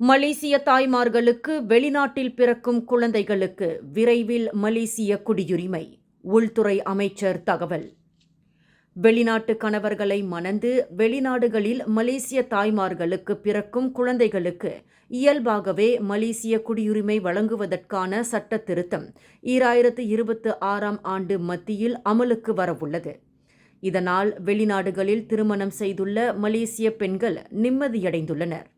மலேசிய தாய்மார்களுக்கு வெளிநாட்டில் பிறக்கும் குழந்தைகளுக்கு விரைவில் மலேசிய குடியுரிமை. உள்துறை அமைச்சர் தகவல். வெளிநாட்டு கணவர்களை மணந்து வெளிநாடுகளில் மலேசிய தாய்மார்களுக்கு பிறக்கும் குழந்தைகளுக்கு இயல்பாகவே மலேசிய குடியுரிமை வழங்குவதற்கான சட்ட திருத்தம் 2026ஆம் ஆண்டு மத்தியில் அமலுக்கு வரவுள்ளது. இதனால் வெளிநாடுகளில் திருமணம் செய்துள்ள மலேசிய பெண்கள் நிம்மதியடைந்துள்ளனர்.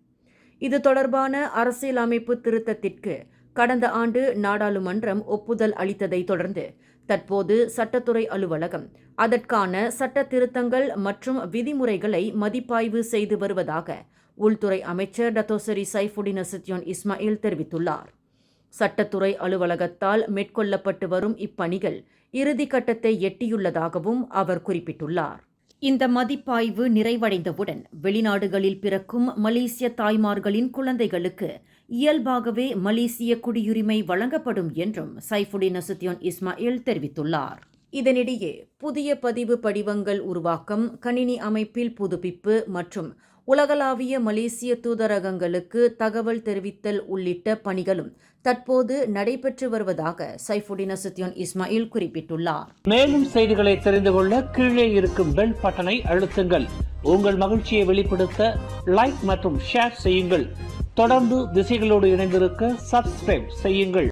இது தொடர்பான அரசியலமைப்பு திருத்தத்திற்கு கடந்த ஆண்டு நாடாளுமன்றம் ஒப்புதல் அளித்ததை தொடர்ந்து தற்போது சட்டத்துறை அலுவலகம் அதற்கான சட்ட திருத்தங்கள் மற்றும் விதிமுறைகளை மதிப்பாய்வு செய்து வருவதாக உள்துறை அமைச்சர் டத்தோ சரி சைஃபுடின் நசுட்யோன் இஸ்மாயில் தெரிவித்துள்ளார். சட்டத்துறை அலுவலகத்தால் மேற்கொள்ளப்பட்டு வரும் இப்பணிகள் இறுதிக்கட்டத்தை எட்டியுள்ளதாகவும் அவர் குறிப்பிட்டுள்ளார். இந்த மதிப்பாய்வு நிறைவடைந்தவுடன் வெளிநாடுகளில் பிறக்கும் மலேசிய தாய்மார்களின் குழந்தைகளுக்கு இயல்பாகவே மலேசிய குடியுரிமை வழங்கப்படும் என்றும் சைஃபுடின் நசுட்யோன் இஸ்மாயில் தெரிவித்துள்ளார். இதனிடையே புதிய பதிவு படிவங்கள் உருவாக்கம், கணினி அமைப்பில் புதுப்பிப்பு மற்றும் உலகளாவிய மலேசிய தூதரகங்களுக்கு தகவல் தெரிவித்தல் உள்ளிட்ட பணிகளும் தற்போது நடைபெற்று வருவதாக சைஃபுடின் நசுட்யோன் இஸ்மாயில் குறிப்பிட்டுள்ளார். மேலும் செய்திகளை தெரிந்து கொள்ள கீழே இருக்கும் பெல் பட்டனை அழுத்துங்கள். உங்கள் மகிழ்ச்சியை வெளிப்படுத்த லைக் மற்றும் ஷேர் செய்யுங்கள். தொடர்ந்து திசைகளோடு இணைந்திருக்க சப்ஸ்கிரைப் செய்யுங்கள்.